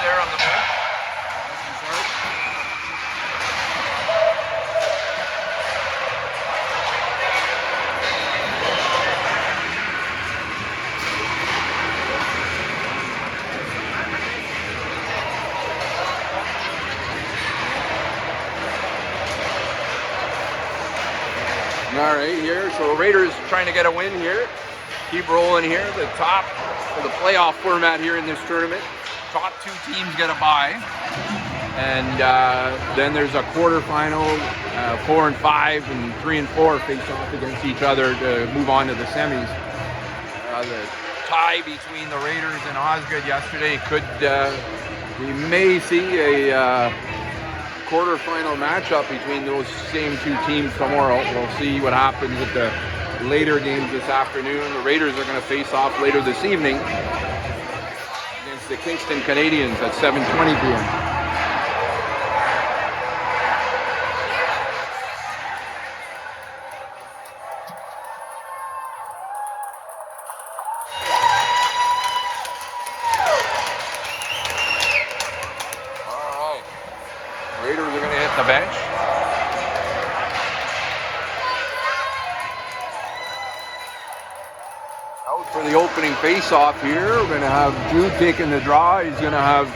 there on the bench. All right, here, so Raiders trying to get a win here. Keep rolling here. The top of the playoff format here in this tournament. Top two teams get a bye. And then there's a quarterfinal, 4 and 5 and 3 and 4 face off against each other to move on to the semis. The tie between the Raiders and Osgood yesterday could, we may see a quarterfinal matchup between those same two teams tomorrow. We'll see what happens with the later games this afternoon. The Raiders are going to face off later this evening against the Kingston Canadians at 7:20 p.m. Raiders are going to hit the bench. Out for the opening face-off here. We're going to have Jude taking the draw. He's going to have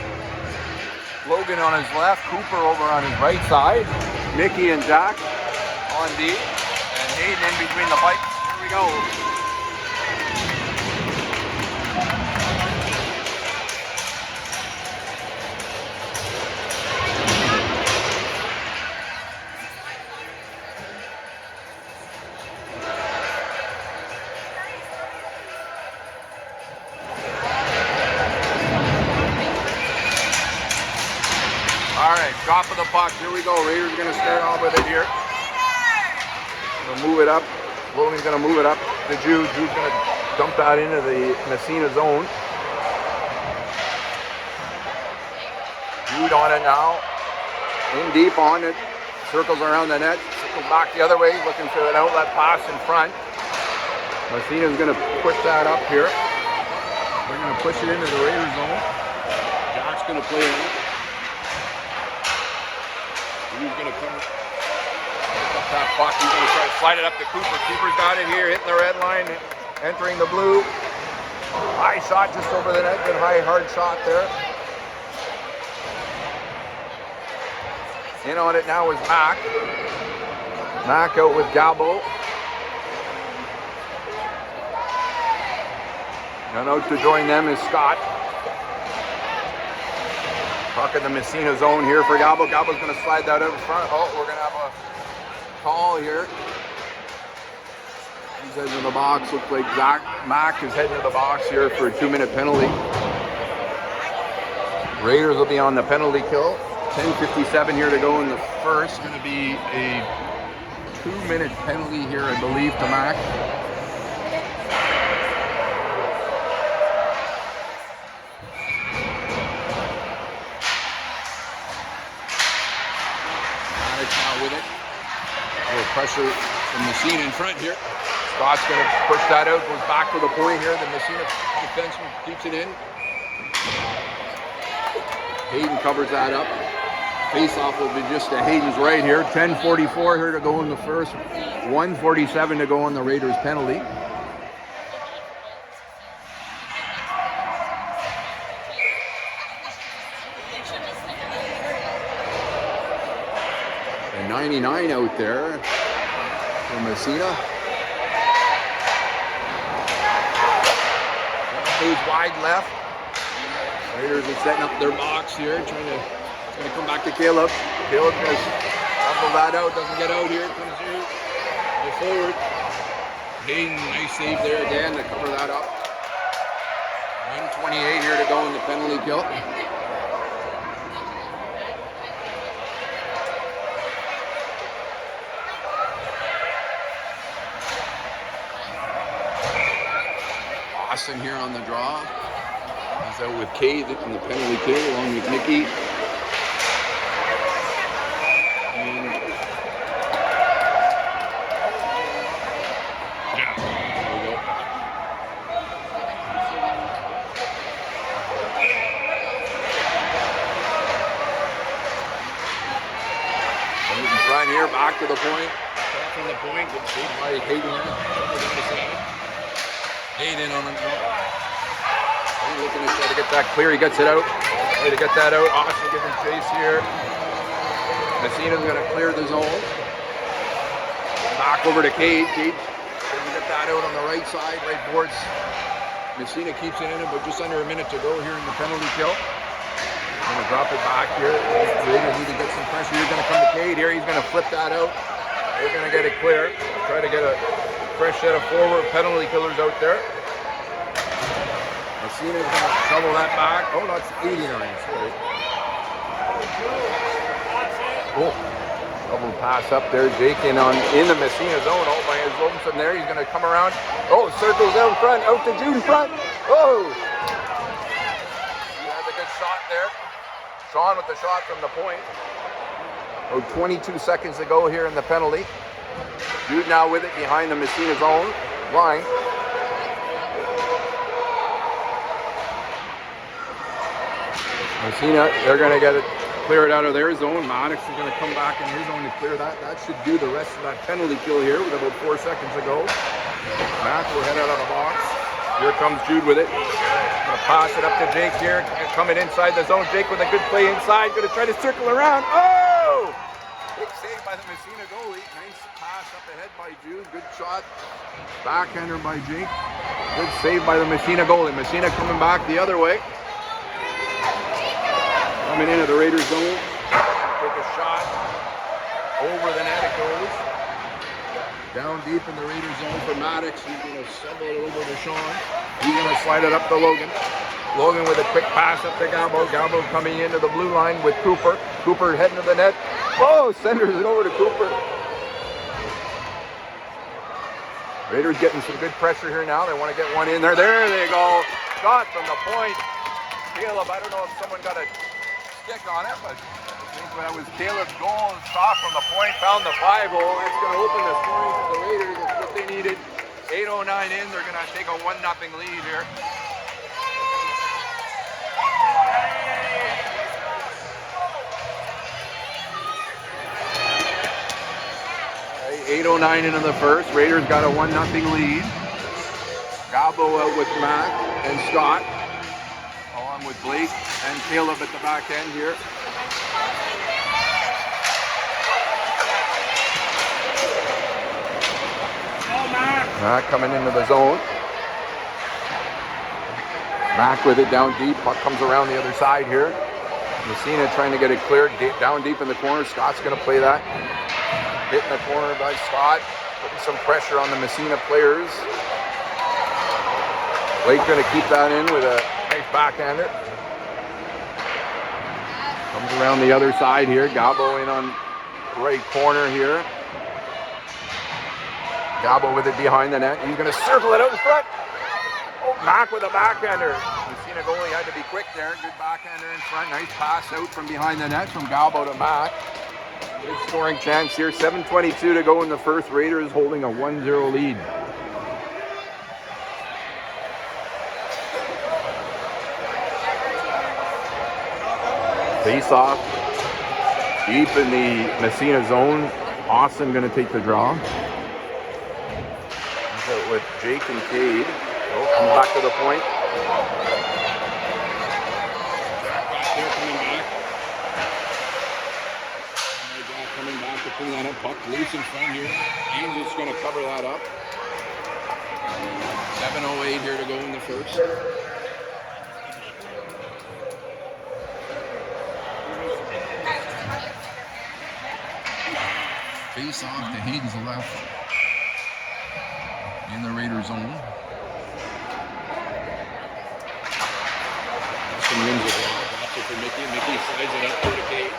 Logan on his left, Cooper over on his right side, Mickey and Jack on D, and Hayden in between the bikes. Here we go. All right, drop of the puck. Here we go. Raiders are going to start off with it here. Going to move it up. Logan's going to move it up to Jude. Jude's going to dump that into the Massena zone. Jude on it now. In deep on it. Circles around the net. Circles back the other way. Looking for an outlet pass in front. Massena's going to push that up here. They're going to push it into the Raiders zone. Jack's going to play it up. He's going to come up that puck. He's going to try to slide it up to Cooper. Cooper's got it here, hitting the red line, entering the blue. High shot just over the net. Good high, hard shot there. In on it now is Mac. Mac out with Gabo. And out to join them is Scott. Puck in the Massena zone here for Gabo. Gabo's going to slide that out in front. Oh, we're going to have a call here. He's heading to the box. Looks like Mac is heading to the box here for a 2-minute penalty. Raiders will be on the penalty kill. 10:57 here to go in the first. Going to be a 2-minute penalty here, I believe, to Mac. With it. A little pressure from Massena in front here. Scott's going to push that out, goes back to the point here. The Massena defenseman keeps it in. Hayden covers that up. Face-off will be just to Hayden's right here. 10:44 here to go in the first. 1:47 to go on the Raiders penalty. And 99 out there for Massena. Goes wide left. Raiders are setting up their box here, it's going to come back to Caleb. Caleb's going to rumble that out, doesn't get out here, comes in, goes forward. Hayden, nice save there again to cover that up. 1:28 here to go in the penalty kill. Austin here on the draw. He's out with Cade in the penalty kill along with Mickey. here, back to the point. Shot from the point, good save by Hayden. Hayden on the looking to try to get that clear. He gets it out. Way to get that out. Austin giving chase here. Massena's going to clear the zone. Back over to Cade. Cade doesn't get that out on the right side, right boards. Massena keeps it in it, but just under a minute to go here in the penalty kill. Going to drop it back here. Raiders need to get some pressure. He's going to come to Cade here. He's going to flip that out. They're going to get it clear. Try to get a fresh set of forward penalty killers out there. Massena's going to shovel that back. Oh, that's 89. Sorry. Oh, double pass up there. Jake in the Massena zone. Oh, by his Lobenson there. He's going to come around. Oh, circles out front. Out to June front. Oh! He has a good shot there. Sean with the shot from the point. Oh, 22 seconds to go here in the penalty. Jude now with it behind the Massena zone line. Massena, they're going to get it, clear it out of their zone. Maddox is going to come back in his zone to clear that. That should do the rest of that penalty kill here with about 4 seconds to go. Matt will head out of the box. Here comes Jude with it. Going to pass it up to Jake here. Coming inside the zone. Jake with a good play inside. Going to try to circle around. Oh! Big save by the Massena goalie. Nice pass up ahead by Jude. Good shot. Backhander by Jake. Good save by the Massena goalie. Massena coming back the other way. Coming into the Raiders zone. Take a shot. Over the net it goes. Down deep in the Raiders zone for Maddox. He's going to send it over to Sean. He's going to slide it up to Logan. Logan with a quick pass up to Galbo. Galbo coming into the blue line with Cooper. Cooper heading to the net. Oh, senders it over to Cooper. Raiders getting some good pressure here now. They want to get one in there. There they go. Shot from the point. Caleb, I don't know if someone got a stick on it, but I think that was Caleb's goal. Shot from the point, found the 5-hole. That's going to open the scoring for the Raiders. That's what they needed. 8:09 in, they're going to take a 1-0 lead here. 8:09 into the first. Raiders got a 1-0 lead. Gabo out with Matt and Scott, along with Blake and Caleb at the back end here. Matt coming into the zone. Mack with it down deep. Puck comes around the other side here. Massena trying to get it cleared down deep in the corner. Scott's going to play that. Hit in the corner by Scott. Putting some pressure on the Massena players. Blake going to keep that in with a nice backhander. Comes around the other side here. Gabo in on right corner here. Gabo with it behind the net. He's going to circle it out in front. Oh, Mack with a backhander. Massena goalie had to be quick there. Good backhander in front. Nice pass out from behind the net from Gabo to Mack. Good scoring chance here. 7:22 to go in the first. Raiders holding a 1-0 lead. Face off deep in the Massena zone. Austin going to take the draw. With Jake and Cade. Oh, comes back to the point. Back there coming back. Coming back to clean that up. Puck loose in front here. Angel's going to cover that up. 7:08 here to go in the first. Face off to Hayden's left. In the Raiders zone. Austin wins it. Drops it for Mickey. Mickey slides it up to Cade.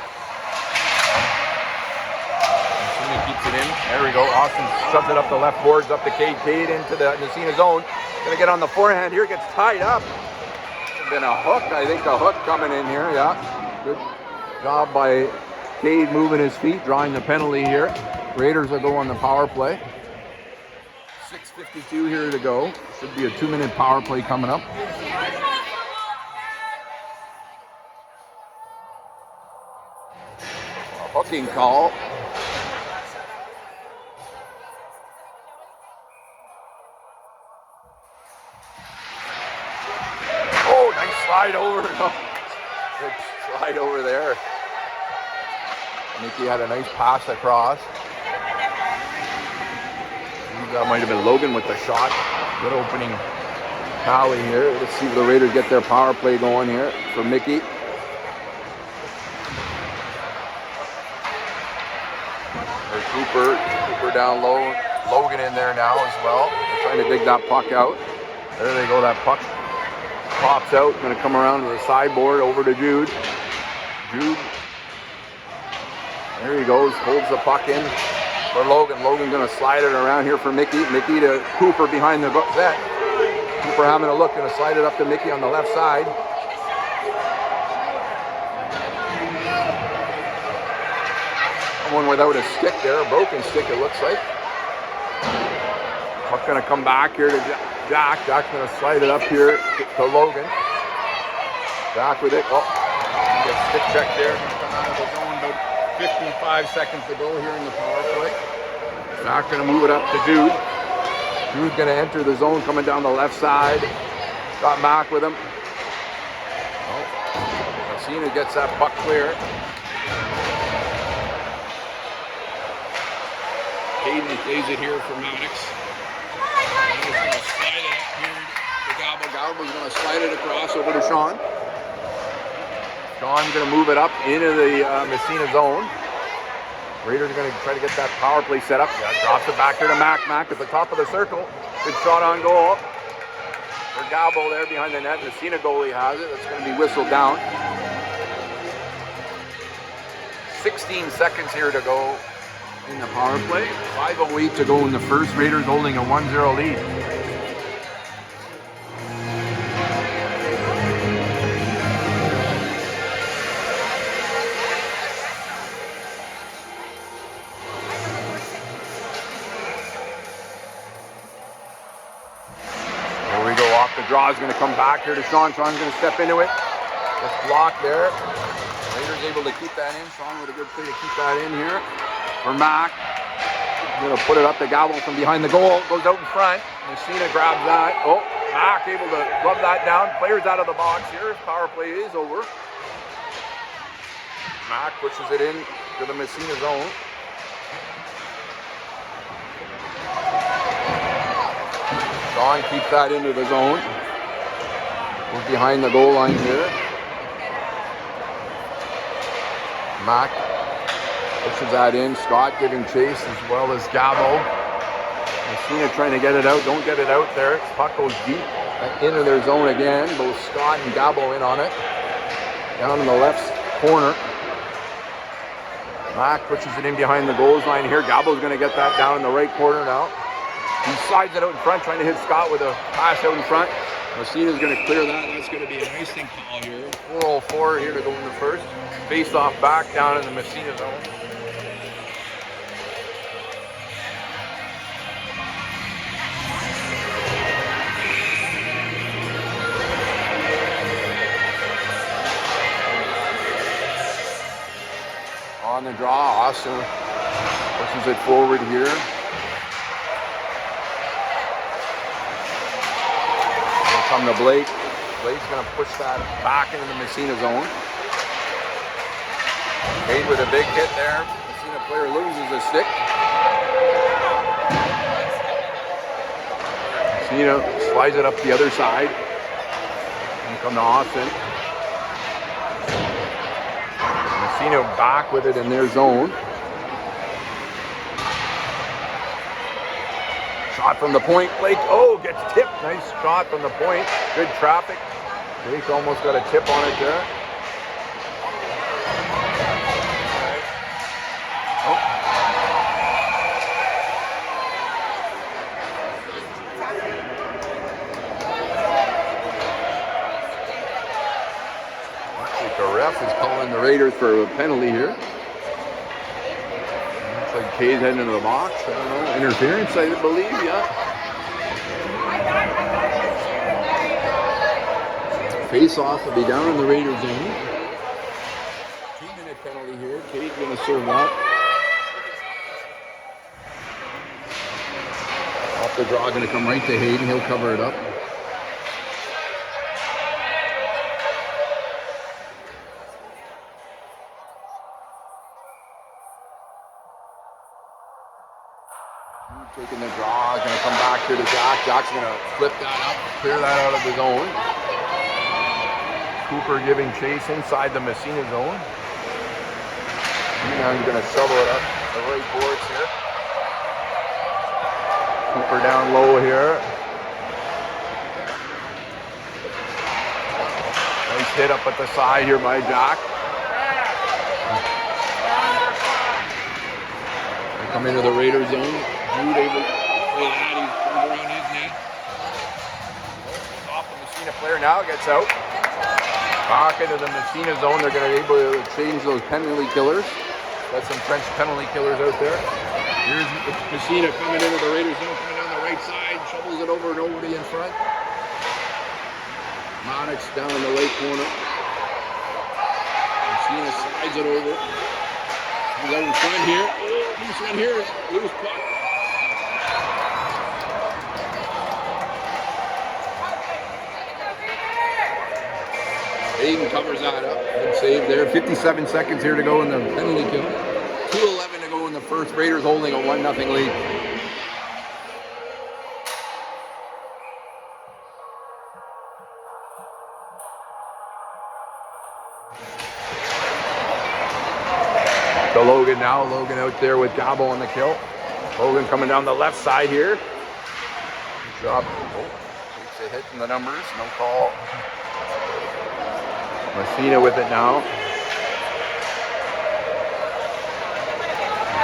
Massena keeps it in. There we go. Austin shoves it up the left boards up to Cade. Cade into the Massena zone. Gonna get on the forehand here. Gets tied up. Been a hook. I think a hook coming in here. Yeah. Good job by Cade moving his feet, drawing the penalty here. Raiders will go on the power play. 6:52 here to go. Should be a 2-minute power play coming up. A hooking call. Good slide over there. Mickey had a nice pass across. That might have been Logan with the shot. Good opening tally here. Let's see if the Raiders get their power play going here for Mickey. There's Cooper down low. Logan in there now as well. They're trying to dig that puck out. There they go. That puck pops out. Going to come around to the sideboard over to Jude. Jude. There he goes. Holds the puck in for Logan. Logan going to slide it around here for Mickey. Mickey to Cooper behind the net. Cooper having a look. Going to slide it up to Mickey on the left side. Someone without a stick there. A broken stick it looks like. Puck going to come back here to Jack. Jack's going to slide it up here to Logan. Jack with it. Oh, get stick check there. Going to come out of the zone. About 55 seconds to go here in the power play. Jack going to move it up to Jude. Jude's going to enter the zone coming down the left side. Got Mac with him. Oh, Massena gets that puck clear. Hayden plays it here for Maddox. He's going to slide it up here to Gobble. Gobble's going to slide it across over to Sean. Sean's going to move it up into the Massena zone. Raiders are going to try to get that power play set up. Yeah, drops it back here to Mac. Mac at the top of the circle. Good shot on goal. For Gobble there behind the net. Massena goalie has it. That's going to be whistled down. 16 seconds here to go in the power play. 5:08 to go in the first. Raiders holding a 1-0 lead. There we go. Off the draw is going to come back here to Sean. Sean's going to step into it. Just blocked there. Raiders able to keep that in. Sean with a good play to keep that in here. For Mac, going to put it up to Gobble from behind the goal. Goes out in front. Massena grabs that. Oh, Mac able to rub that down. Players out of the box here. Power play is over. Mac pushes it in to the Massena zone. Sean keeps that into the zone. We're behind the goal line here. Mac pushes that in. Scott giving chase as well as Gabo. Massena trying to get it out. Don't get it out there. Puck goes deep into their zone again. Both Scott and Gabo in on it. Down in the left corner. Mac pushes it in behind the goals line here. Gabo's going to get that down in the right corner now. He slides it out in front, trying to hit Scott with a pass out in front. Massena's going to clear that. That's going to be an icing call here. 4:04 here to go in the first. Face off back down in the Massena zone. On the draw, Austin pushes it forward here. Gonna come to Blake. Blake's gonna push that back into the Massena zone. Cade with a big hit there. Massena player loses a stick. Massena slides it up the other side. And come to Austin. Massena back with it in their zone. Shot from the point. Blake, gets tipped. Nice shot from the point. Good traffic. Blake almost got a tip on it there. The ref is calling the Raiders for a penalty here. Looks like Cade's heading into the box. I don't know. Interference, I believe, yeah. Face-off will be down in the Raiders zone. 2-minute penalty here. Cade's going to serve that. Off the draw, going to come right to Hayden. He'll cover it up. Taking the draw, gonna come back here to Jack. Jack's gonna flip that up, clear that out of the zone. Cooper giving chase inside the Massena zone. Now he's gonna shovel it up the right boards here. Cooper down low here. Nice hit up at the side here by Jack. They come into the Raiders zone. Jude able to play that. He's around his knee. Off the Massena player now, gets out. Back into the Massena zone. They're going to be able to change those penalty killers. Got some French penalty killers out there. Here's Massena coming into the Raiders zone, coming down the right side, shovels it over and nobody in front. Monix down in the right corner. Massena slides it over. He's out in front here. Oh, loose one here. Loose puck. Aiden covers that up. Good save there. 57 seconds here to go in the penalty kill. 2:11 to go in the first. Raiders holding a 1-0 lead. To Logan now. Logan out there with Gabo on the kill. Logan coming down the left side here. Good job. Oh, takes a hit in the numbers. No call. Massena with it now.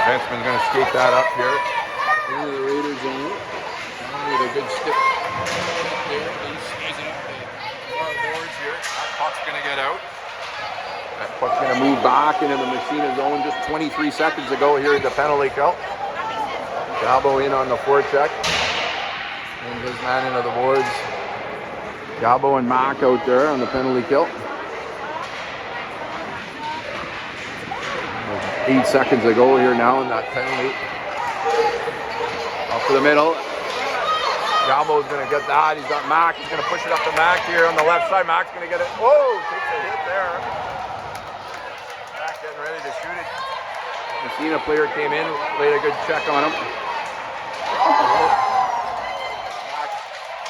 Defenseman's going to skate that up here. Into the Raiders zone. With a good stick there. He slides it up the far boards here. That puck's going to get out. That puck's going to move back into the Massena zone. Just 23 seconds to go here in the penalty kill. Gabo in on the forecheck. And his man into the boards. Gabo and Mac out there on the penalty kill. 8 seconds to go here now in that penalty. Up to the middle. Gabo's going to get that. He's got Mac. He's going to push it up to Mac here on the left side. Mac's going to get it. Whoa! Takes a hit there. Mac getting ready to shoot it. Massena player came in, laid a good check on him. Mac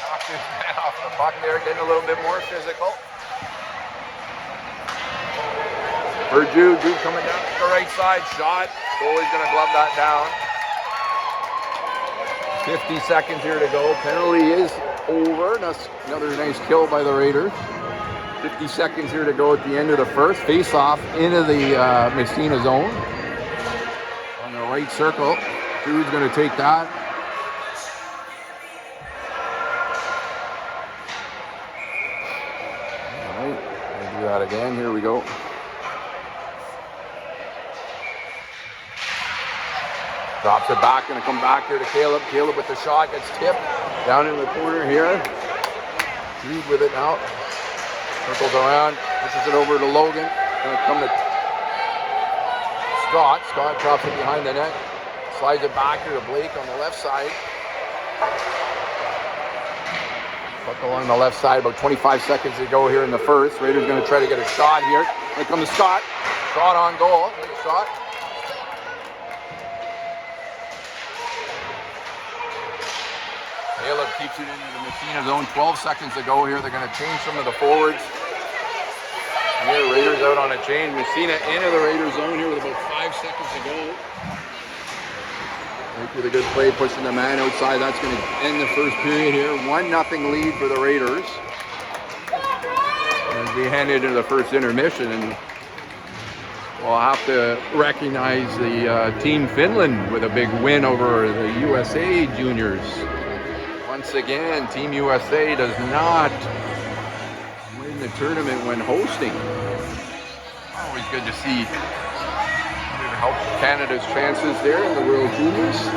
knocked his man off the puck there, getting a little bit more physical. For Jude coming down the right side, shot. Goalie's going to glove that down. 50 seconds here to go. Penalty is over. That's another nice kill by the Raiders. 50 seconds here to go at the end of the first. Face off into the Massena zone. On the right circle. Jude's going to take that. All right, we'll do that again. Here we go. Drops it back, going to come back here to Caleb. Caleb with the shot, gets tipped down in the corner here. Jude with it now. Circles around, pushes it over to Logan. Going to come to Scott. Scott drops it behind the net. Slides it back here to Blake on the left side. Puck along the left side, about 25 seconds to go here in the first. Raiders going to try to get a shot here. Here comes Scott. Shot on goal. Good shot. Caleb keeps it into the Massena zone. 12 seconds to go here. They're going to change some of the forwards. Here, Raiders out on a change. Massena into the Raiders zone here with about 5 seconds to go. Blake with a good play, pushing the man outside. That's going to end the first period here. 1-0 lead for the Raiders. As we head into the first intermission, and we'll have to recognize the Team Finland with a big win over the USA juniors. Once again, Team USA does not win the tournament when hosting. Always good to see. It help Canada's chances there in the World Juniors.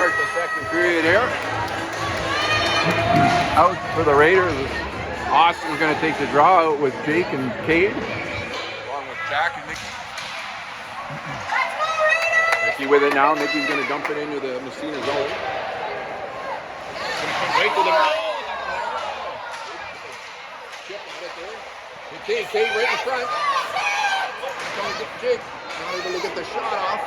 start the second period here. Out for the Raiders. Austin's going to take the draw out with Jake and Cade, along with Jack and Mickey. Mickey with it now. Mickey's going to dump it into the Massena zone. Going to come right to the ball. Chip on it there. Cade right in front. Coming to get Jake. Not able to get the shot off.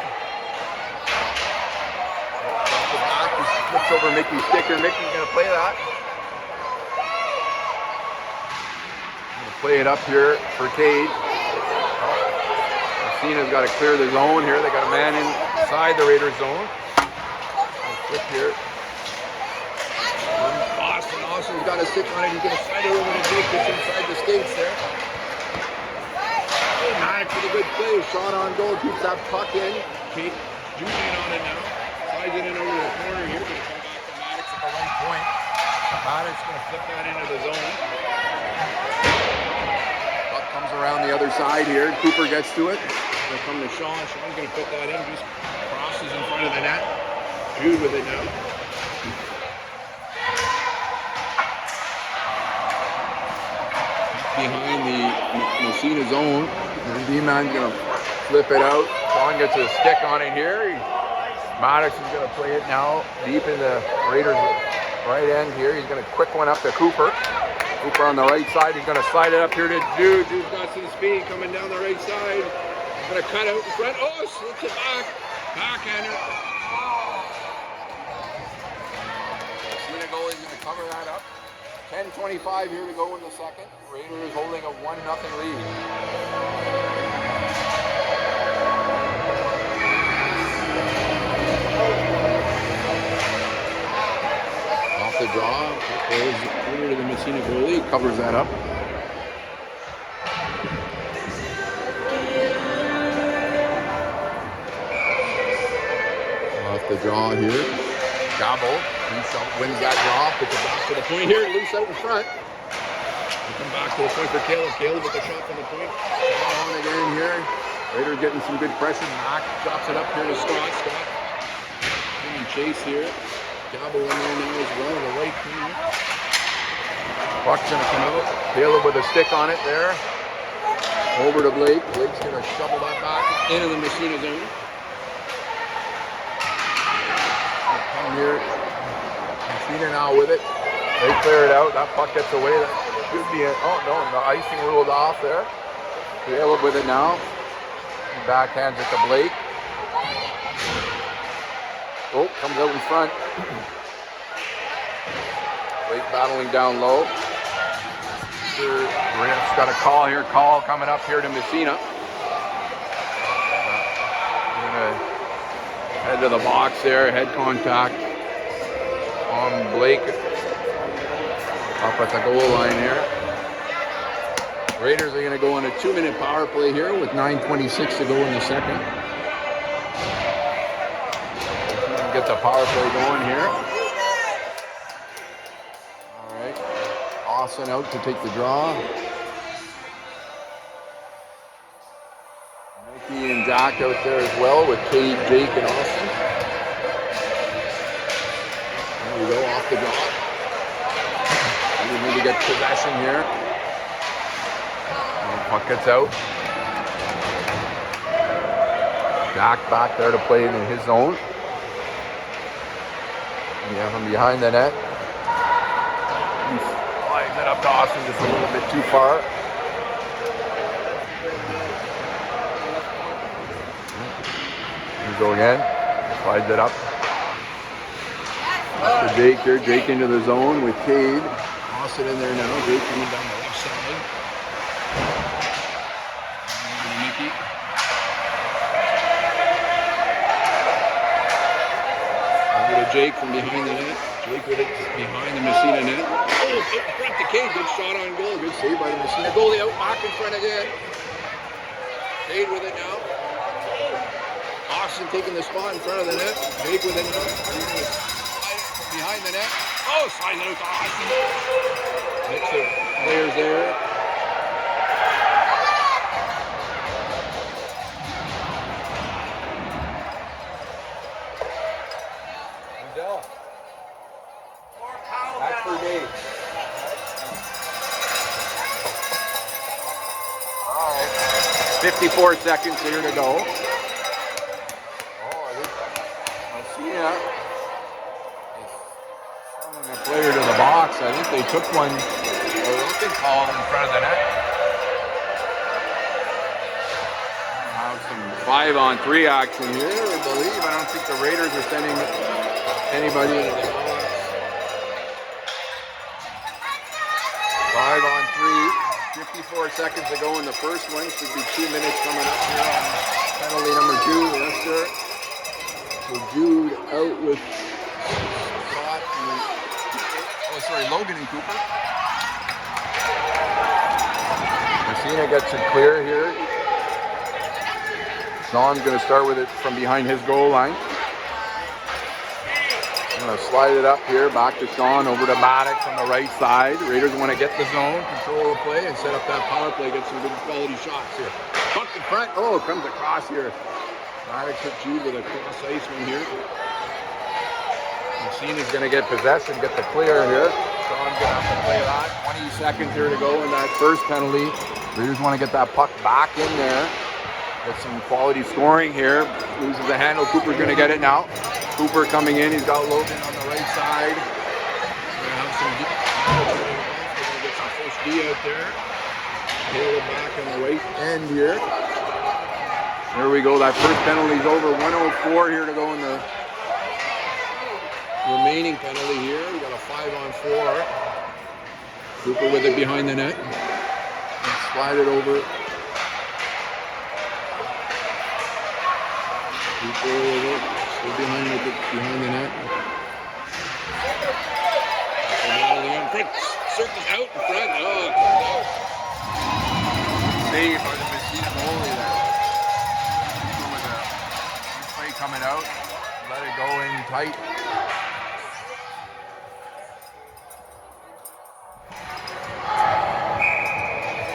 Back. He flips over Mickey's sticker. Mickey's going to play that. Play it up here for Cade. Massena's got to clear the zone here. They got a man inside the Raiders zone. Flip here. Austin's got a stick on it. He's going to slide it over to Jake just inside the skates there. Maddox with a good play. Shot on goal. Keeps that puck in. Cade zooming in on it now. Slides it in over the corner here. Going to come back to Maddox at the right point. Maddox going to flip that into the zone. Comes around the other side here. Cooper gets to it. Going to come to Sean. Sean's going to put that in. Just crosses in front of the net. Jude with it now. Behind the Massena zone. And D-Man's going to flip it out. Sean gets a stick on it here. Maddox is going to play it now deep in the Raiders' right end here. He's going to quick one up to Cooper. Cooper on the right side. He's going to slide it up here to Jude. Jude's got some speed coming down the right side. He's going to cut out in front. Oh, slips it back. Backhander. Massena goalie's going to cover that up. 10:25 here to go in the second. Raiders holding a 1-0 lead. Off the draw. Over to the Massena goalie, covers that up. Off the draw here. Gobble. Wins that draw. Puts it back to the point here. Loose out in front. We come back to the point for Caleb. Caleb with the shot from the point. On again here. Raiders getting some good pressure. Mack drops it up here to Scott. Scott getting chase here. Gobble in there now as well in the right corner. Puck's going to come out. Caleb with a stick on it there. Over to Blake. Blake's going to shovel that back into the Massena zone. Come here. Massena now with it. They clear it out. That puck gets away. That should be oh no, the icing ruled off there. Caleb with it now. He backhands it to Blake. Oh, comes out in front. Blake battling down low. Riff's got a call here. Call coming up here to Massena. We're going to head to the box there. Head contact on Blake. Up at the goal line here. Raiders are going to go on a 2-minute power play here with 9:26 to go in the second. Get the power play going here. All right. Austin out to take the draw. Mickey and Jack out there as well with Cade, Jake, and Austin. There we go, off the draw. We need to get possession here. And the puck gets out. Jack back there to play it in his zone. Yeah, from behind the net. He slides it up to Austin just a little bit too far. Here we go again. Slides it up. Up to Jake here. Jake into the zone with Cade. Austin in there now. Jake coming down the left side. Mickey. Jake from behind the net. Jake with it behind the Massena net. Oh, up front to Cade. Good shot on goal. Good save by the Massena goalie. Out back in front again. Cade with it now. Austin taking the spot in front of the net. Jake with it now. Behind the net. Oh, slides it out to Austin. Mix of players there. 54 seconds here to go. Oh, Massena is sending a player to the box. I think they took one, a roughing call in front of the net. Have some 5-on-3 action here, I believe. I don't think the Raiders are sending anybody into the box. 5-on-3, 54 seconds to go in the first one. Should be 2 minutes coming up here on penalty number 2. Yes, sir. So Jude out with Scott and Logan and Cooper. Massena gets it clear here. Sean's going to start with it from behind his goal line. I'm going to slide it up here, back to Sean, over to Maddox on the right side. Raiders want to get the zone, control the play, and set up that power play, get some good quality shots here. Puck in front, oh, comes across here. Maddox hit Jude with a cross ice one here. Massena's going to get possession, get the clear here. Sean's going to have to play that. 20 seconds here to go in that first penalty. Raiders want to get that puck back in there. Get some quality scoring here. Loses the handle. Cooper's going to get it now. Cooper coming in. He's got Logan on the right side. We're going to have some We're going to get some fresh D out there. Caleb back on the right end here. There we go. That first penalty's over. 1:04 here to go in the remaining penalty here. We got a 5-on-4. Cooper with it behind the net. And slide it over. Still behind the net. In front, circle out in front. Oh, saved by the Massena goalie there. With a play coming out, let it go in tight.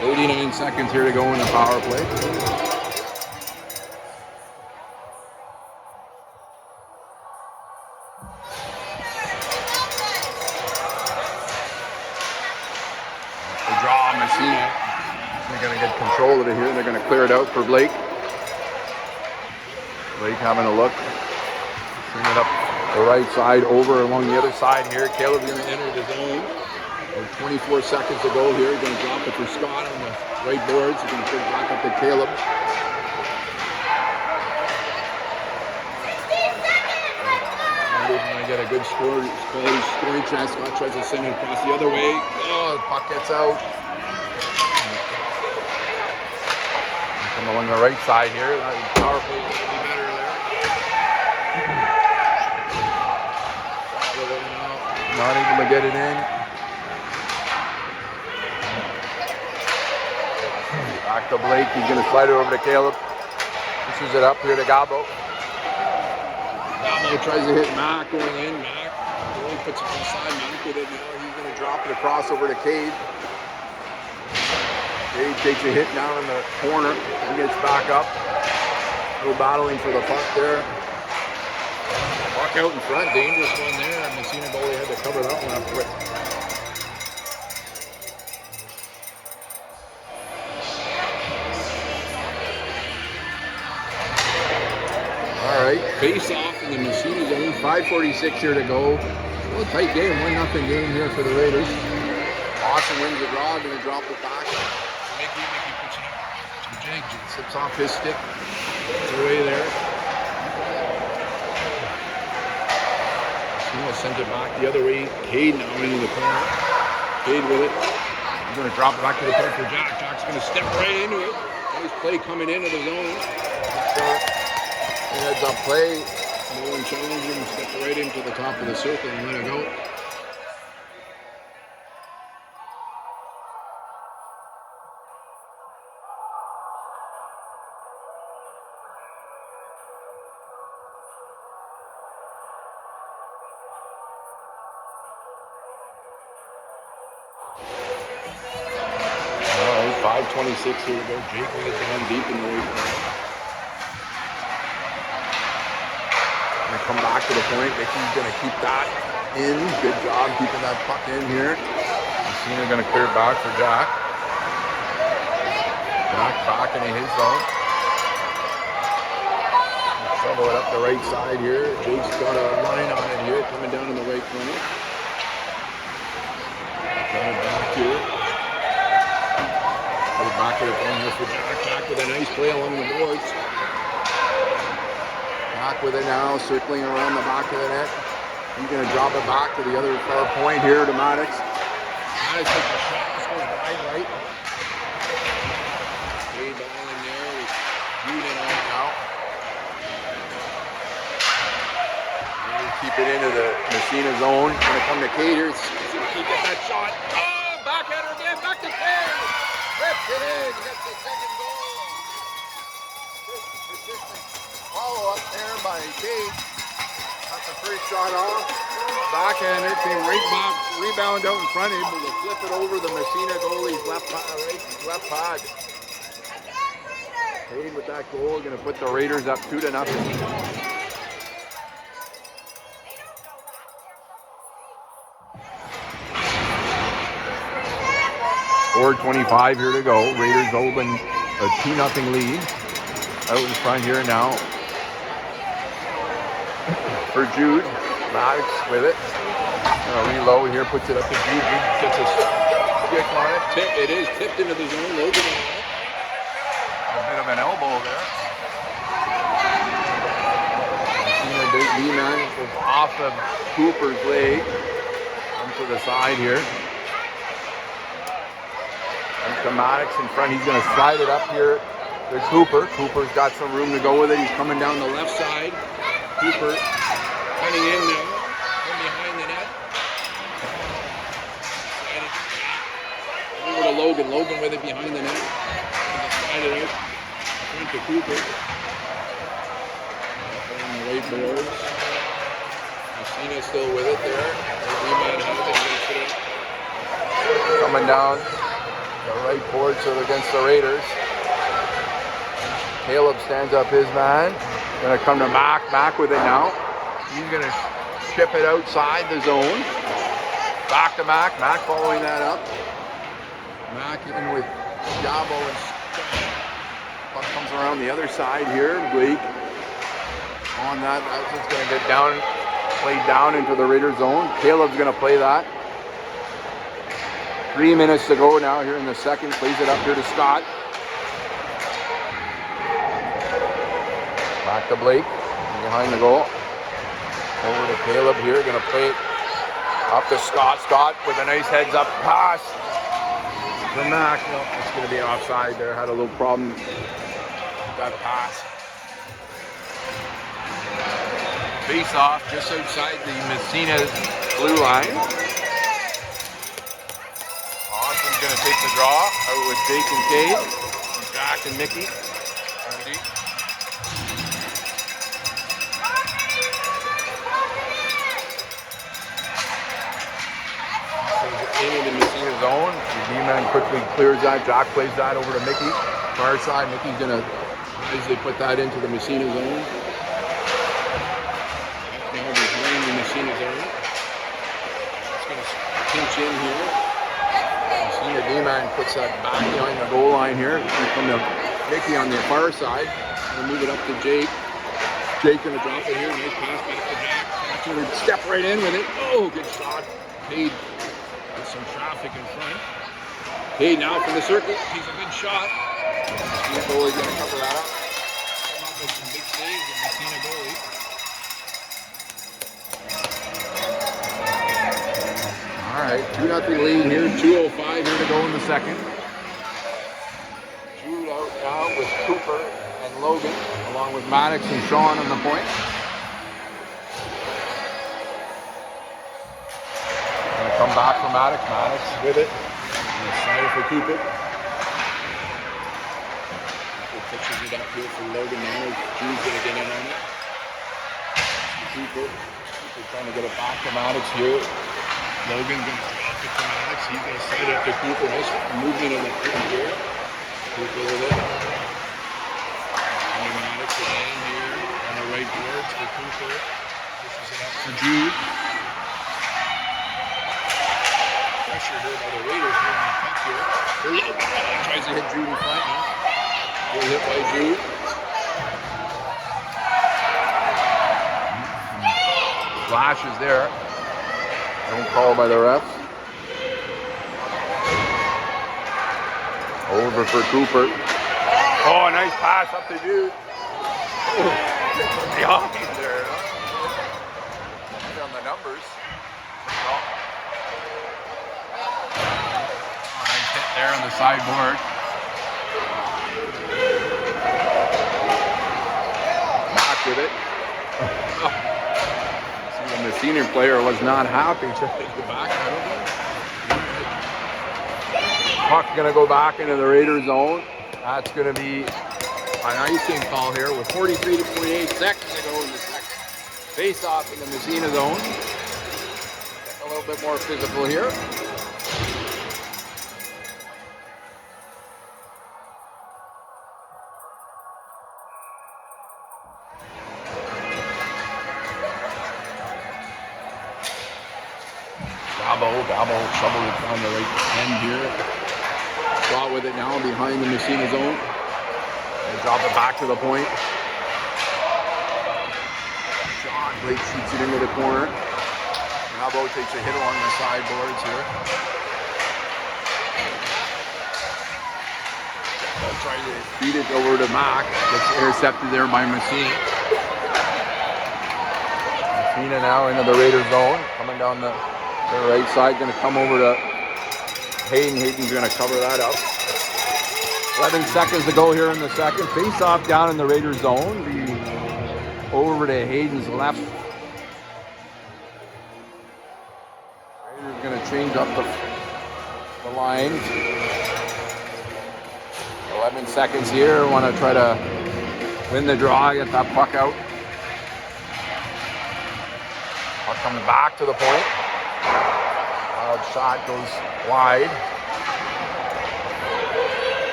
$89 seconds here to go in the power play. Massena. They're going to get control of it here. They're going to clear it out for Blake. Blake having a look. Bring it up the right side over along the other side here. Caleb's going to enter the zone. 24 seconds to go here. Going to drop it for Scott on the right boards. He's going to put it back up to Caleb. Going to get a good quality scoring chance. Scott tries to send it across the other way. Oh, the puck gets out. Along the right side here, that power play will be better there. Not able to get it in. Back to Blake. He's going to slide it over to Caleb. Pushes it up here to Gabo. Gabo tries to hit Mac going in. Mac really puts it inside. Mac with it now. He's going to drop it across over to Cade. Cade takes a hit down in the corner and gets back up. Still battling for the puck there. Puck out in front, dangerous one there. And Massena goalie had to cover that one up quick. All right, face off in the Massena zone. 5:46 here to go. Still a tight game, 1-0 game here for the Raiders. Austin wins the draw, going to drop it back. Mickey puts it up to Jake. Slips off his stick. It's away there. Massena sends it back the other way. Cade now into the corner. Cade with it. He's going to drop it back to the point for Jack. Jack's going to step right into it. Nice play coming into the zone. Heads up play. No one challenged him. Stepped right into the top of the circle and let it go. All right, 5:26 here to go. Jake with it down deep in the right corner. Gonna come back to the point. Mickey's gonna keep that in. Good job keeping that puck in here. Massena gonna clear it back for Jack. Back into his zone. Shovel it up the right side here. Jake's got a line on it here, coming down in the right corner. Coming back here. Put it back to the pen here for Jack. Back with a nice play along the boards. Back with it now, circling around the back of the net. He's going to drop it back to the other far point here to Maddox. Maddox takes a shot. This goes wide right. Way ball in there with Jude in on it now. Keep it into the Massena zone. Going to come to Caters. He gets that shot. Oh, backhander again. Back to Ted. Rips it in. Gets the second goal. Persistent follow up there by Kate. Got the first shot off. Backhander came right back. Rebound out in front of him. Will flip it over the Massena goalie's left pad. Kate with that goal. Going to put the Raiders up 2-0. 4:25 here to go. Raiders open a 2-0 lead. Out in front here now for Jude. Maddox with it. Reload here, puts it up to Jude. Jude gets a stick on it. It is tipped into the zone. Logan on it. A bit of an elbow there. D-man is off of Cooper's leg. Comes to the side here. Maddox in front. He's going to slide it up here to Cooper. Cooper's got some room to go with it. He's coming down the left side. Cooper running in now from behind the net. Over to Logan. Logan with it behind the net. Slide it out. Front to Cooper. On the right boards. Massena still with it there. Coming down. The right board, so against the Raiders. Caleb stands up his man. Going to come to Mac. Mac with it now. He's going to chip it outside the zone. Back to Mac. Mac following that up. Mac in with Jabo and Puck comes around the other side here. Blake on that. That's just going to get down, played down into the Raider zone. Caleb's going to play that. 3 minutes to go now here in the second. Plays it up here to Scott. Back to Blake. Behind the goal. Over to Caleb here. Going to play it up to Scott. Scott with a nice heads up pass. For Mac. No, it's going to be offside there. Had a little problem with that pass. Face off just outside the Massena blue line. Going to take the draw out with Jake and Cade, Jack and Mickey. Into the Massena zone. The D-man quickly clears that. Jack plays that over to Mickey. Far side. Mickey's going to wisely put that into the Massena zone. Now behind the Massena zone. It's going to pinch in here. The D-man puts that back behind the goal line here. From the Mickey on the far side. We'll move it up to Jake. Jake going to drop it here. Nice pass back to Jack. Jack's going to step right in with it. Oh, good shot. Cade with some traffic in front. Cade now from the circle. He's a good shot. The goalie's going to cover that up. Come up with some big saves in Massena goalie. All right, 2-0 lead here, 2:05 here to go in the second. Jude out now with Cooper and Logan, along with Maddox and Sean on the point. Gonna come back for Maddox. Maddox with it. Excited for Cooper. He pitches it up here for Logan now. Jude's gonna get in on it. Cooper trying to get it back to Maddox here. Logan going to drop it to Maddox. He's going to set it up to Cooper. Nice movement in the field here. Cooper with it. And Maddox again here on the right boards for Cooper. Pushes it up for Jude. Pressure here by the Raiders here in the puck here. Tries to hit Jude in front now. Good hit by Jude. Flashes there. Don't call by the refs. Over for Cooper. Oh, nice pass up to Jude. Behind there. On the numbers. Oh, nice hit there on the sideboard. Back with it. See, the Massena player was not happy to go back. Puck gonna go back into the Raiders zone. That's gonna be an icing call here with 43 to 48 seconds to go in the second. Face off in the Massena zone. A little bit more physical here. Gabo trouble on the right end here. Shot with it now behind the Massena zone. They drop it back to the point. John Blake shoots it into the corner. Gabo takes a hit along the sideboards here. They'll try to feed it over to Mack. Gets intercepted there by Massena. Massena now into the Raiders zone. Coming down the right side, going to come over to Hayden. Hayden's going to cover that up. 11 seconds to go here in the second. Face off down in the Raiders zone. Over to Hayden's left. Raiders going to change up the lines. 11 seconds here. Want to try to win the draw, get that puck out. Puck coming back to the point. Wild shot goes wide.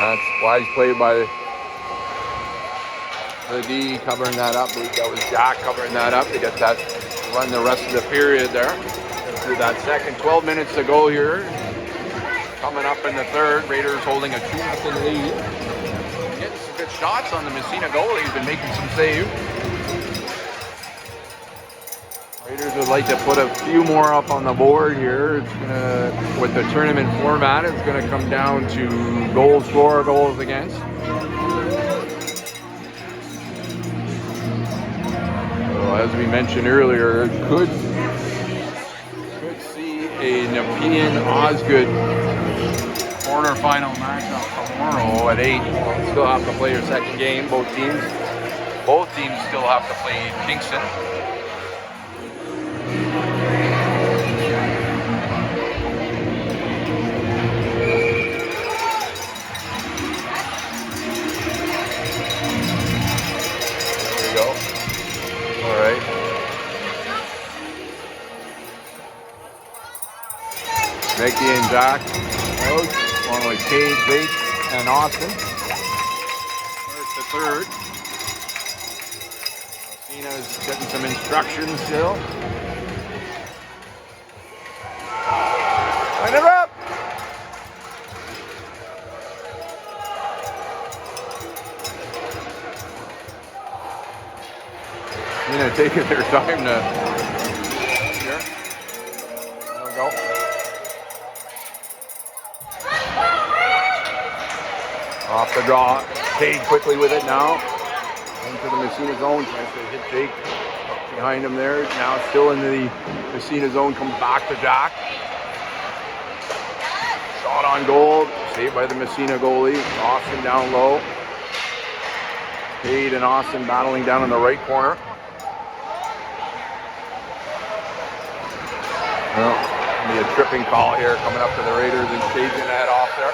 That's wise play by the D covering that up. I believe that was Jack covering that up to get that run the rest of the period there. And through that second, 12 minutes to go here. Coming up in the third, Raiders holding a 2-0 lead. Getting some good shots on the Massena goalie. He's been making some saves. Raiders would like to put a few more up on the board here. It's gonna, with the tournament format, it's going to come down to goals for, goals against. So as we mentioned earlier, could see a Nepean Osgood quarterfinal matchup tomorrow at 8. Still have to play their second game. Both teams still have to play Kingston. Mickey and Jack out, along with Cade, Bates, and Austin. First to third. Massena's getting some instructions still. Line it up! Taking their time to... Here. There we go. Off the draw. Cade quickly with it now. Into the Massena zone. Tries to hit Jake up behind him there. Now still into the Massena zone. Comes back to Jack. Shot on goal. Saved by the Massena goalie. Austin down low. Cade and Austin battling down in the right corner. Well, be a tripping call here coming up to the Raiders, and Cade's gonna head off there.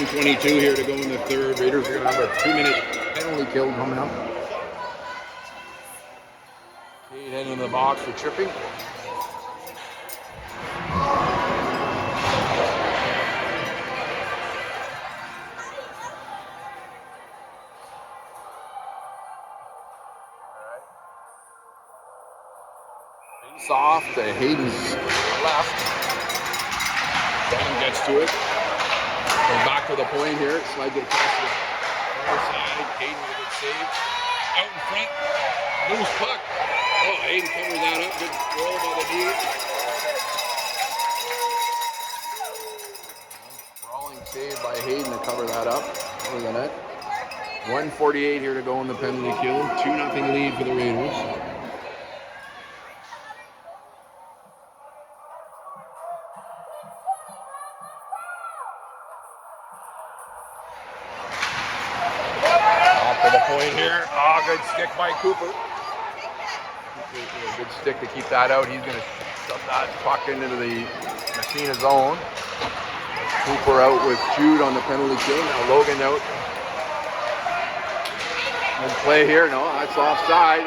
.22 here to go in the third. Raiders are gonna have a 2-minute penalty kill coming up. Cade heading in the box for tripping. Face off to Hayden's left. Sean gets to it. Goes back to the point here. Slides it across the far side. Hayden with a good save. Out in front. Loose puck. Oh, Hayden covers that up. Good roll by the D. Sprawling save by Hayden to cover that up over the net. 1:48 here to go in the penalty kill. 2-0 lead for the Raiders. Off to the point here. Oh, good stick by Cooper. A good stick to keep that out. He's going to shove that puck into the Massena zone. Cooper out with Jude on the penalty kill. Now Logan out. Good play here. No, that's offside.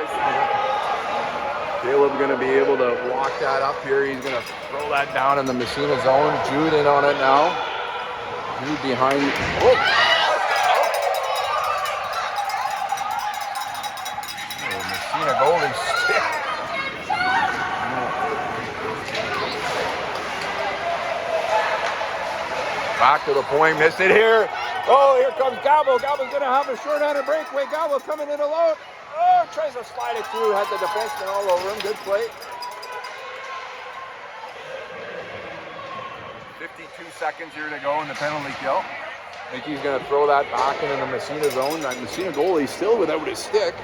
Caleb going to be able to walk that up here. He's going to throw that down in the Massena zone. Jude in on it now. Jude behind. Oh, Massena golden stick. Back to the point. Missed it here. Oh, here comes Gabo. Gabo's going to have a short-handed breakaway. Gabo coming in alone. Oh, tries to slide it through. Had the defenseman all over him. Good play. 52 seconds here to go in the penalty kill. I think he's going to throw that back into the Massena zone. That Massena goalie still without his stick.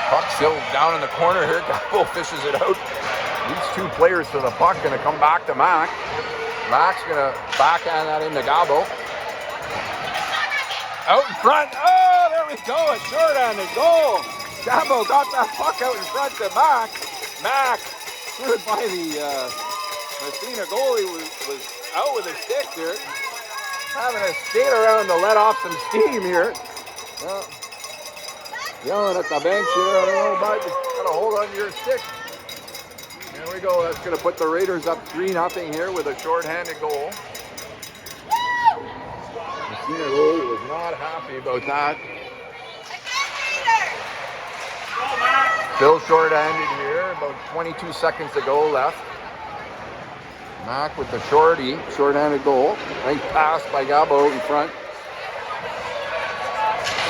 Puck still down in the corner here. Gabo fishes it out. These two players to the puck, going to come back to Mac. Mac's going to backhand that into Gabo. Out in front. Oh, there we go. A short-handed goal. Gabo got that puck out in front to Mac. Mac, cleared by the Massena goalie, was out with his stick here. Having a skate around to let off some steam here. Yelling at the bench here. I don't know, bud. Got to hold on to your stick. There we go. That's going to put the Raiders up 3-0 here with a short-handed goal. Massena goal was not happy about that. Still short-handed here. About 22 seconds to go left. Mac with the short-handed goal. Nice pass by Gabo in front.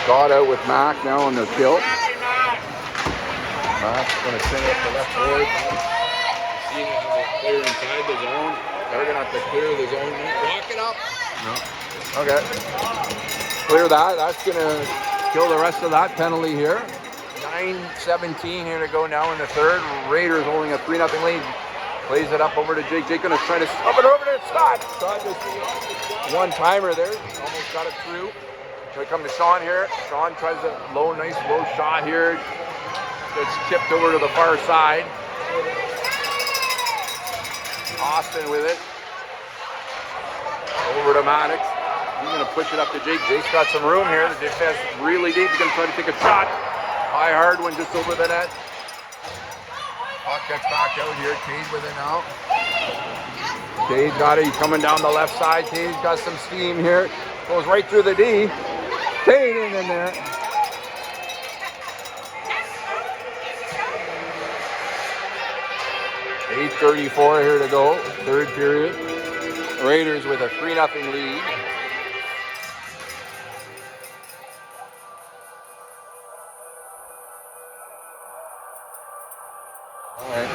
Scott out with Mac now on the kill. Mac's going to send it up the left board. Clear inside the zone. They're going to have to clear the zone. Walk it up. No. Okay. Clear that. That's going to kill the rest of that penalty here. 9:17 here to go now in the third. Raiders holding a 3-0 lead. Plays it up over to Jake. Jake going to try to stop it over to Scott. Scott just one-timer there. Almost got it through. Here come to Sean here. Sean tries a nice low shot here. Gets chipped over to the far side. Austin with it. Over to Maddox. He's going to push it up to Jake. Jake's got some room here. The defense really deep. He's going to try to take a shot. High hard one just over the net. Puck gets back out here. Cade with it now. Cade got it. He's coming down the left side. Cade's got some steam here. Goes right through the D. Cade in there. .8:34 here to go. Third period. Raiders with a 3-0 lead. All right.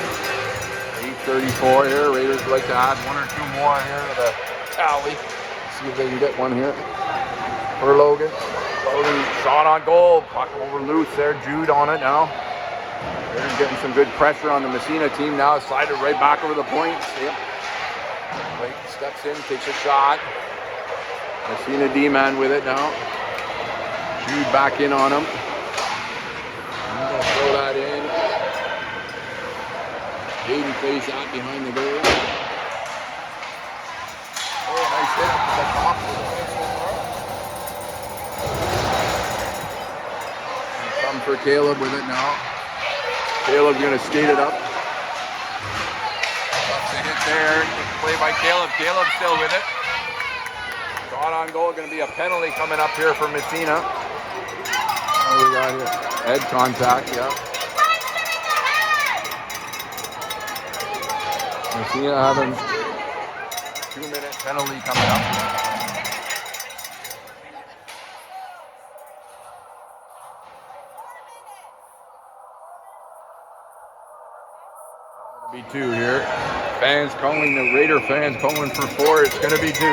8:34 here. Raiders would like to add one or two more here to the tally. See if they can get one here for Logan. Logan shot on goal. Puck over loose there. Jude on it now. They're getting some good pressure on the Massena team now. Slided right back over the point. Yep. Blake steps in, takes a shot. Massena D-man with it now. Jude back in on him. I'm going to throw that in. Hayden plays out behind the goal. Oh, nice hit up the top of the defense. Come for Caleb with it now. Caleb's going to skate it up. That's a hit there. Play by Caleb. Caleb still with it. Shot on goal. Going to be a penalty coming up here for Massena. What we got here? Head contact, yeah. Massena having 2-minute penalty coming up. Be 2 here. Fans calling, the Raider fans calling for 4. It's going to be 2.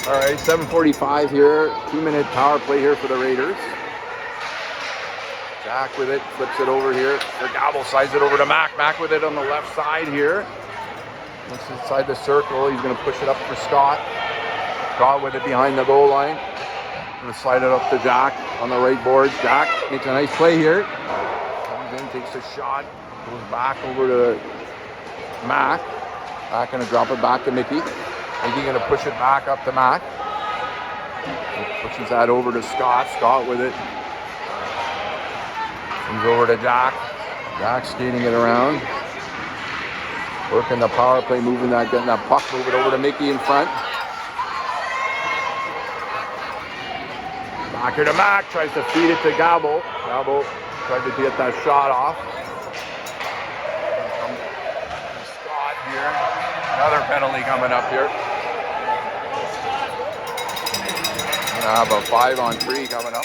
All right, 7:45 here. 2-minute power play here for the Raiders. Jack with it, flips it over here. The Gobble sides it over to Mac. Mac with it on the left side here. Looks inside the circle. He's going to push it up for Scott. Scott with it behind the goal line. Going to slide it up to Jack on the right board. Jack makes a nice play here. Comes in, takes a shot. Goes back over to Mac. Mac going to drop it back to Mickey. Mickey going to push it back up to Mac. He pushes that over to Scott. Scott with it. Comes over to Jack. Jack skating it around. Working the power play, moving that, getting that puck, move it over to Mickey in front. Back here to Mac, tries to feed it to Gobble. Gobble tried to get that shot off. Scott here. Another penalty coming up here. We're gonna have a 5-on-3 coming up.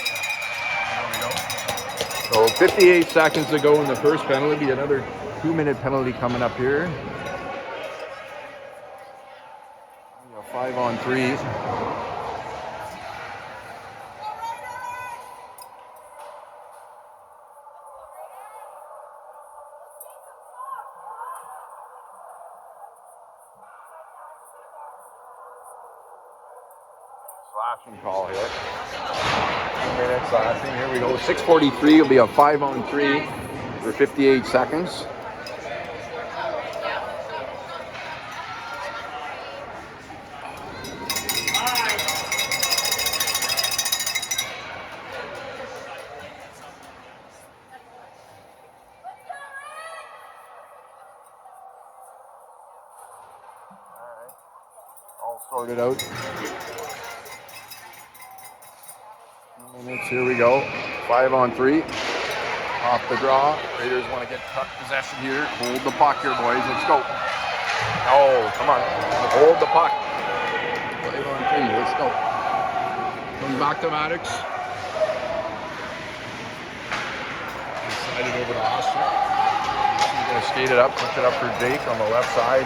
So 58 seconds to go in the first penalty. Another 2-minute penalty coming up here. 5-on-3. Slashing call here. 2 minutes slashing. Here we go. 6:43 will be a 5-on-3 for 58 seconds. All sorted out. 2 minutes, here we go. 5-on-3. Off the draw. Raiders want to get puck possession here. Hold the puck here, boys. Let's go. Oh, come on. Hold the puck. 5-on-3. Let's go. Comes back to Maddox. Slide it over to Austin. He's going to skate it up, push it up for Jake on the left side.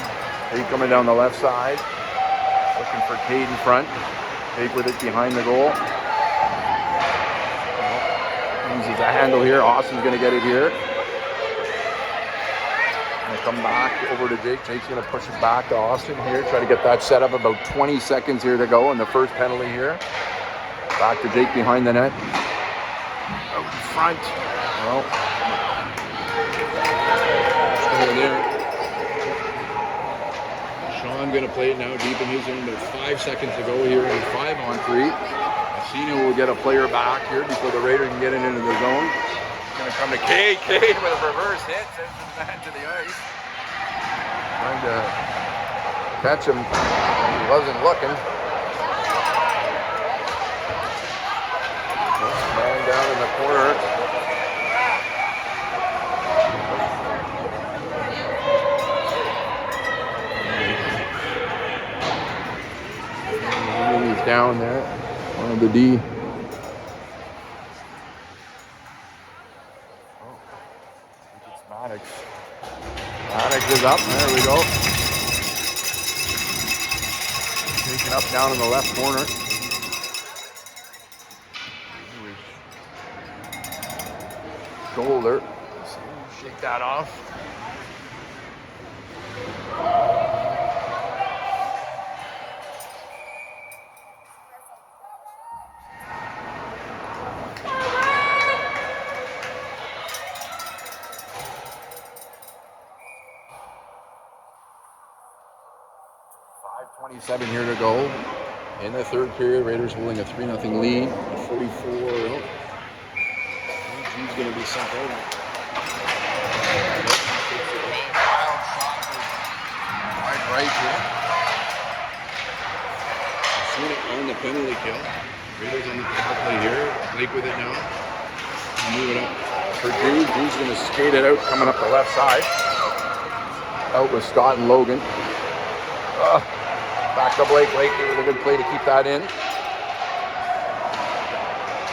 Jake coming down the left side. Looking for Cade in front. Jake with it behind the goal. Uses a handle here. Austin's going to get it here. Going to come back over to Jake. Jake's going to push it back to Austin here. Try to get that set up. About 20 seconds here to go in the first penalty here. Back to Jake behind the net. Out in front. Well, over there. Sean going to play it now deep in his zone. About 5 seconds to go here in 5-on-3. Massena will get a player back here before the Raider can get it into the zone. It's going to come to Cade. Cade with a reverse hit. Sends his man to the ice. Trying to catch him. He wasn't looking. Man down in the corner. He's down there. One of the D. Oh, it's Maddox. Maddox is up. There we go. Taken up down in the left corner. Shoulder. Shake that off. .27 here to go in the third period. Raiders holding a 3-0 lead. 44. Oh. He's going to be sent over. Wild shot wide right here. Massena on the penalty kill. Raiders on the power play here. Blake with it now. Move it up for Jude. Jude's going to skate it out, coming up the left side. Out with Scott and Logan. Back to Blake. Blake with a good play to keep that in.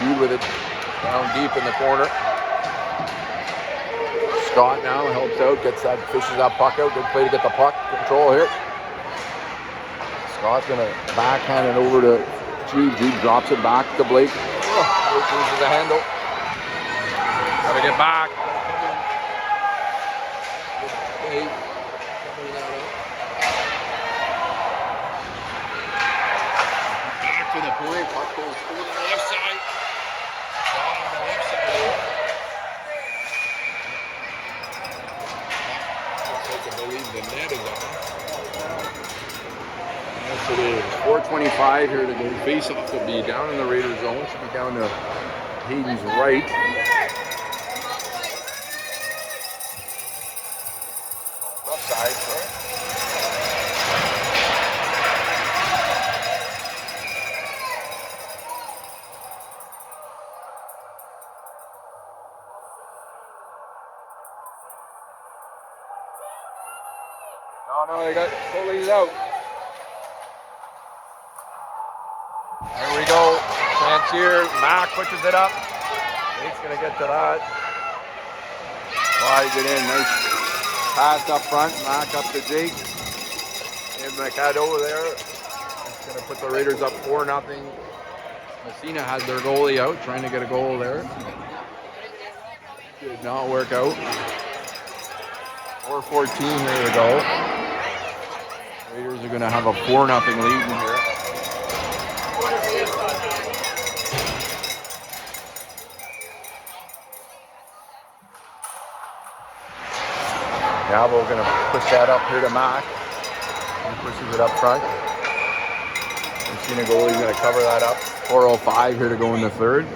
Jude with it down deep in the corner. Scott now helps out, fishes that puck out. Good play to get the puck control here. Scott's going to backhand it over to Jude. Jude drops it back to Blake. Blake loses the handle. Got to get back. Back to the point. Puck goes over to the left side. Down on the left side here. Looks like I believe the net is on. Yes, it is. 4:25 here to go. Face-off will be down in the Raiders zone. Should be down to Hayden's right. Left side, sorry. No, they got goalies out. There we go. Chance here. Mac pushes it up. Nate's going to get to that. Slides it in. Nice pass up front. Mac up to Jake. And McCad over there. It's going to put the Raiders up 4-0. Massena has their goalie out, trying to get a goal there. Did not work out. 4:14 here to go. Raiders are going to have a 4-0 lead in here. Now we're going to push that up here to Mac. He pushes it up front. Massena goalie's going to cover that up. 4:05 here to go in the third.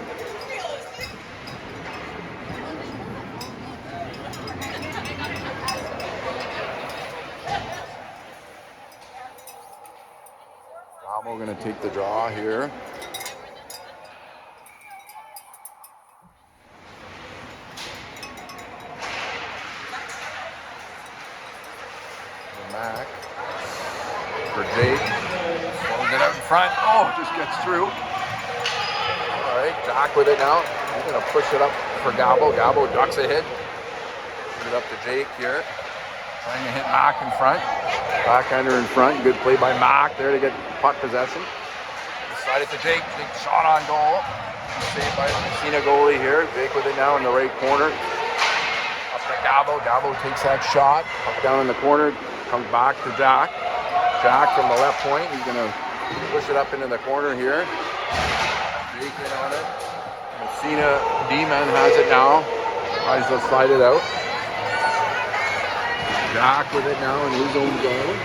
We're going to take the draw here. Mac for Jake. Throws it out in front. Oh, just gets through. All right, Jack with it now. He's going to push it up for Gabo. Gabo ducks a hit. Put it up to Jake here. Trying to hit Mac in front. Backhander in front. Good play by Mac there to get puck possession. Slide it to Jake. Jake shot on goal. Saved by the Massena goalie here. Jake with it now in the right corner. Up to Gabo. Gabo takes that shot. Puck down in the corner. Comes back to Jack. Jack from the left point. He's going to push it up into the corner here. Jake in on it. Massena D-man has it now. Tries to slide it out. Jack with it now in his own zone.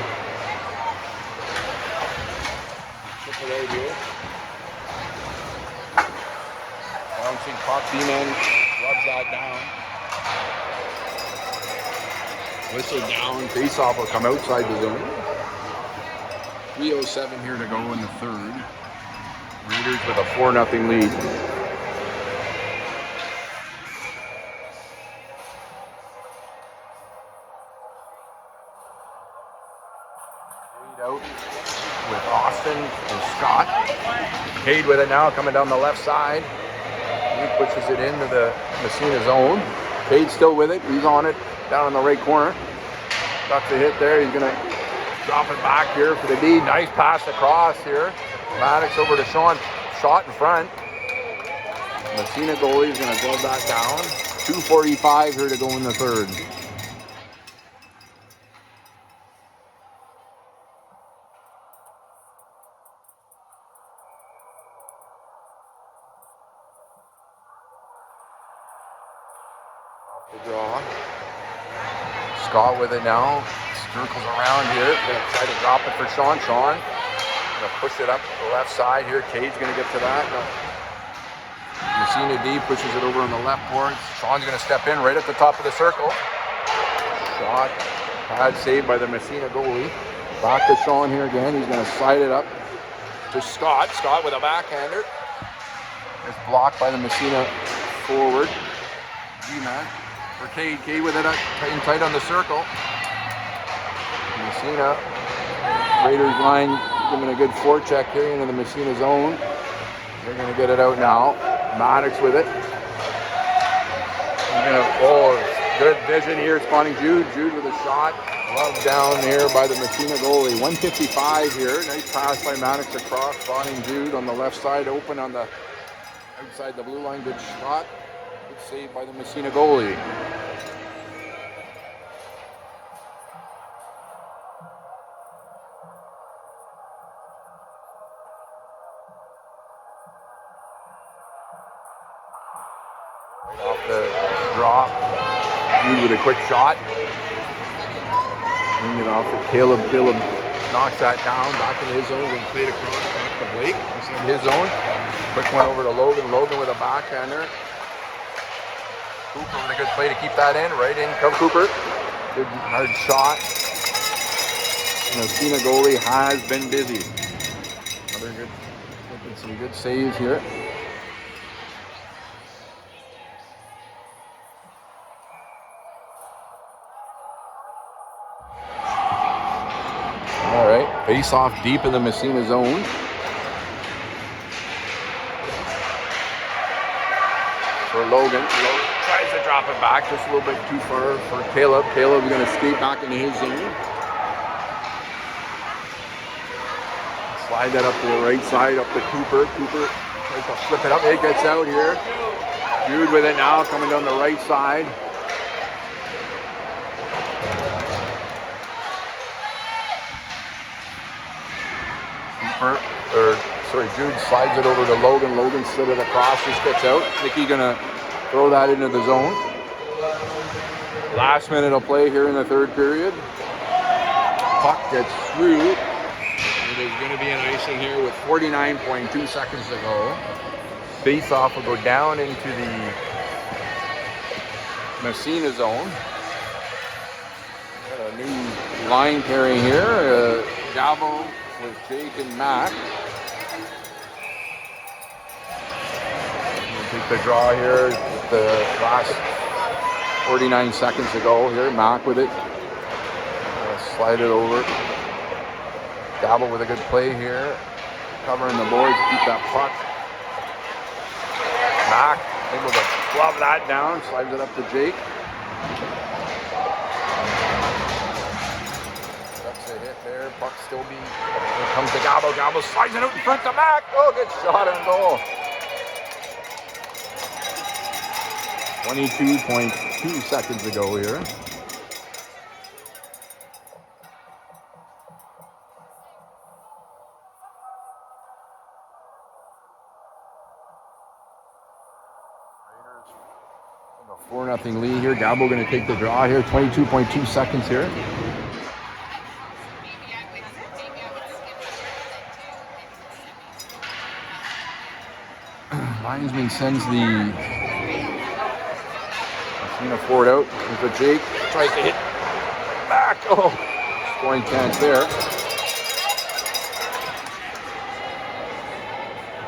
Chip it out here. Bouncing puck, D-man rubs that down. Whistle down, face-off will come outside the zone. 3:07 here to go in the third. Raiders with a 4-0 lead. Out with Austin and Scott. Cade with it now, coming down the left side. He pushes it into the Massena zone. Cade's still with it. He's on it down in the right corner. Got the hit there. He's going to drop it back here for the D. Nice pass across here. Maddox over to Sean. Shot in front. Massena goalie is going to glove that down. 2:45 here to go in the third. The draw. Scott with it now. Circles around here. Gonna try to drop it for Sean. Sean gonna push it up the left side here. Cade's gonna get to that. No. Massena D pushes it over on the left board. Sean's gonna step in right at the top of the circle. Shot. Pad saved by the Massena goalie. Back to Sean here again. He's gonna slide it up to Scott. Scott with a backhander. It's blocked by the Massena forward. G-man for Cade. Cade with it up tight on the circle. Massena. Raiders line giving a good forecheck here into the Massena zone. They're going to get it out now. Maddox with it. Good vision here, spawning Jude. Jude with a shot. Love down here by the Massena goalie. 155 here. Nice pass by Maddox across. Spawning Jude on the left side, open on the outside the blue line. Good shot. Good save by the Massena goalie. Right off the draw. Jude with a quick shot. Bring it off to Caleb. Caleb knocks that down. Back in his zone. Going to play it across back to Blake. He's in his zone. Quick one over to Logan. Logan with a backhander. Cooper with a good play to keep that in. Right in. Come Cooper. Good hard shot. And the Massena goalie has been busy. Another good, making some good saves here. All right, face off deep in the Massena zone. For Logan. Logan tries to drop it back just a little bit too far for Caleb. Caleb is going to skate back into his zone. Slide that up to the right side, up to Cooper. Cooper tries to flip it up. It gets out here. Jude with it now, coming down the right side. Jude slides it over to Logan. Logan slid it across, just gets out. Nicky gonna throw that into the zone. Last minute of play here in the third period. Puck gets through. It is gonna be an icing here with 49.2 seconds to go. Face-off will go down into the Massena zone. Got a new line pairing here. Gabo with Jake and Matt. We'll take the draw here with the last 49 seconds to go here. Mac with it. Slide it over. Gabo with a good play here. Covering the boards to keep that puck. Mac able to glove that down. Slides it up to Jake. There, puck still being. Here comes the Gabo. Gabo slides it out in front to Mac. Oh, good shot on goal. 22.2 seconds to go here. Raiders in a 4-0 lead here. Gabo going to take the draw here. 22.2 seconds here. Linesman sends the Massena forward out. There's a Jake. Tries to hit back. Oh, scoring chance there.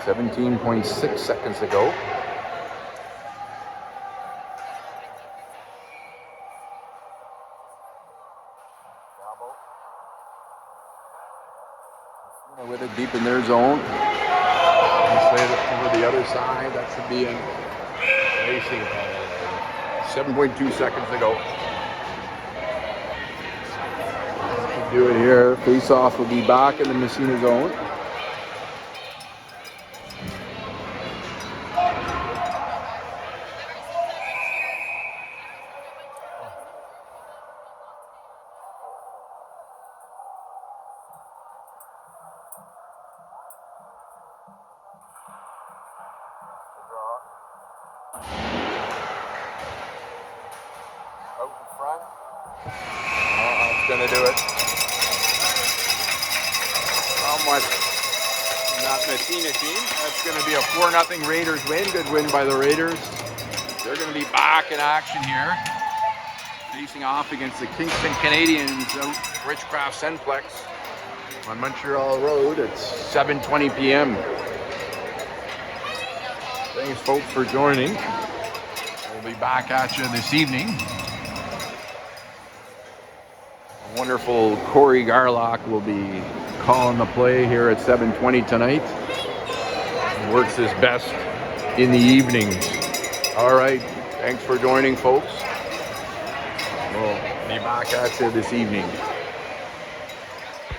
17.6 seconds to go. With it deep in their zone. Slide it over the other side. That should be an icing. 7.2 seconds to go. Do it here. Face-off will be back in the Massena zone. Gonna do it. How much not Massena team? That's gonna be a 4-0 Raiders win. Good win by the Raiders. They're gonna be back in action here. Facing off against the Kingston Canadians out Richcraft Centplex on Montreal Road at 7:20 p.m. Thanks folks for joining. We'll be back at you this evening. Wonderful Corey Garlock will be calling the play here at 7:20 tonight. He works his best in the evenings. All right, thanks for joining, folks. We'll be back at you this evening.